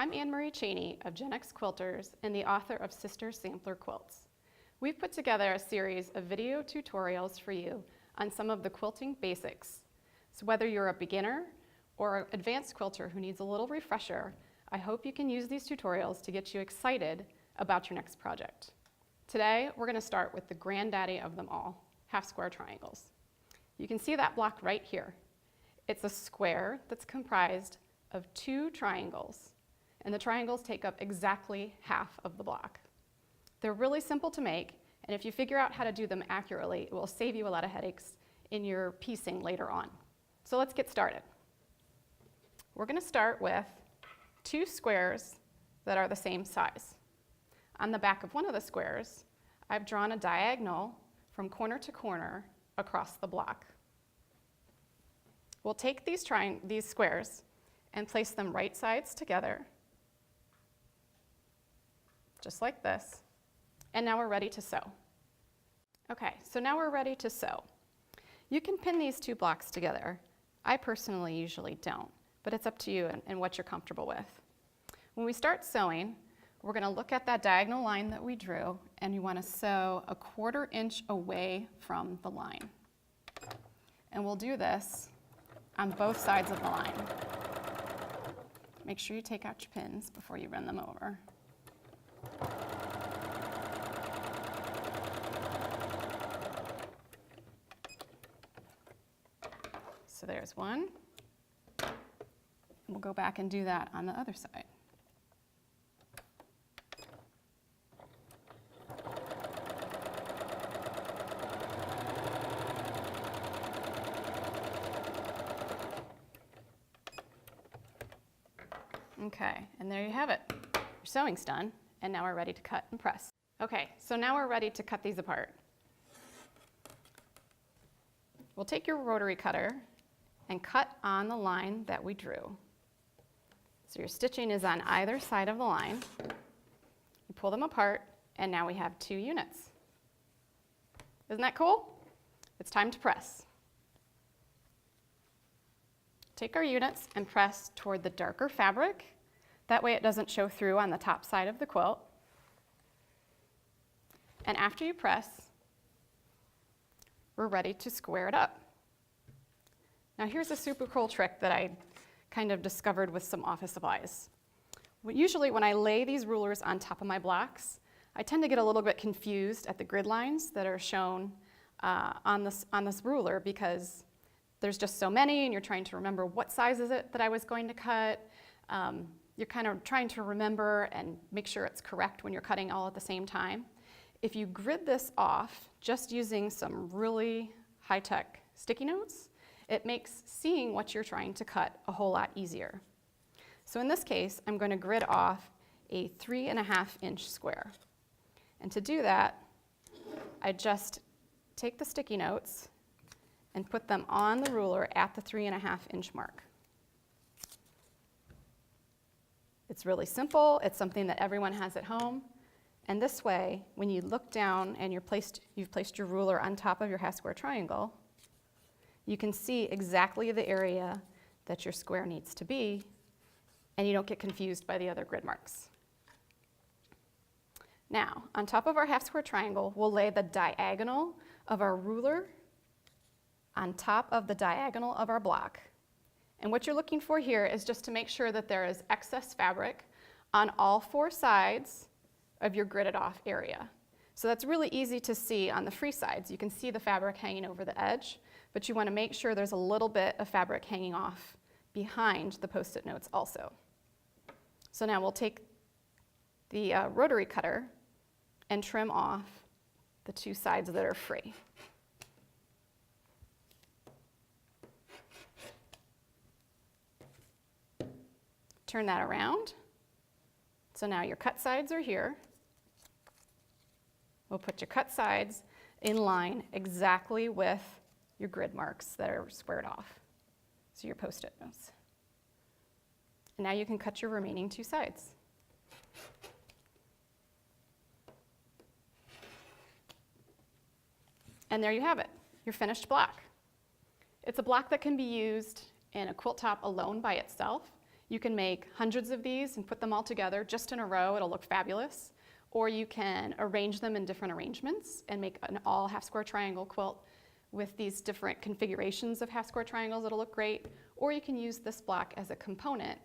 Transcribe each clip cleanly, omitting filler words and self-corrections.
I'm AnneMarie Chany of Gen X Quilters and the author of Sister Sampler Quilts. We've put together a series of video tutorials for you on some of the quilting basics. So whether you're a beginner or an advanced quilter who needs a little refresher, I hope you can use these tutorials to get you excited about your next project. Today, we're going to start with the granddaddy of them all, half square triangles. You can see that block right here. It's a square that's comprised of two triangles, and the triangles take up exactly half of the block. They're really simple to make, and if you figure out how to do them accurately, it will save you a lot of headaches in your piecing later on. So let's get started. We're going to start with two squares that are the same size. On the back of one of the squares, I've drawn a diagonal from corner to corner across the block. We'll take these squares and place them right sides together, just like this, and now we're ready to sew. Okay, so now we're ready to sew. You can pin these two blocks together. I personally usually don't, but it's up to you and what you're comfortable with. When we start sewing, we're going to look at that diagonal line that we drew, and you want to sew a 1/4 inch away from the line. And we'll do this on both sides of the line. Make sure you take out your pins before you run them over. So there's one. We'll go back and do that on the other side. Okay, and there you have it. Your sewing's done, and now we're ready to cut and press. Okay, so now we're ready to cut these apart. We'll take your rotary cutter and cut on the line that we drew. So your stitching is on either side of the line. You pull them apart, and now we have 2 units. Isn't that cool? It's time to press. Take our units and press toward the darker fabric. That way it doesn't show through on the top side of the quilt. And after you press, we're ready to square it up. Now here's a super cool trick that I kind of discovered with some office supplies. Usually when I lay these rulers on top of my blocks, I tend to get a little bit confused at the grid lines that are shown on this ruler, because there's just so many and you're trying to remember what size is it that I was going to cut. You're kind of trying to remember and make sure it's correct when you're cutting all at the same time. If you grid this off just using some really high-tech sticky notes, it makes seeing what you're trying to cut a whole lot easier. So in this case, I'm going to grid off a 3.5 inch square. And to do that, I just take the sticky notes and put them on the ruler at the 3.5 inch mark. It's really simple. It's something that everyone has at home. And this way, when you look down and you've placed your ruler on top of your half square triangle, you can see exactly the area that your square needs to be, and you don't get confused by the other grid marks. Now, on top of our half square triangle, we'll lay the diagonal of our ruler on top of the diagonal of our block. And what you're looking for here is just to make sure that there is excess fabric on all 4 sides of your gridded off area. So that's really easy to see on the free sides. You can see the fabric hanging over the edge, but you want to make sure there's a little bit of fabric hanging off behind the post-it notes also. So now we'll take the rotary cutter and trim off the 2 sides that are free. Turn that around. So now your cut sides are here. We'll put your cut sides in line exactly with your grid marks that are squared off. So your post-it notes. And now you can cut your remaining 2 sides. And there you have it, your finished block. It's a block that can be used in a quilt top alone by itself. You can make hundreds of these and put them all together just in a row. It'll look fabulous. Or you can arrange them in different arrangements and make an all half square triangle quilt with these different configurations of half square triangles. It'll look great. Or you can use this block as a component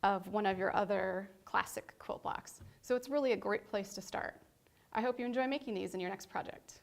of one of your other classic quilt blocks. So it's really a great place to start. I hope you enjoy making these in your next project.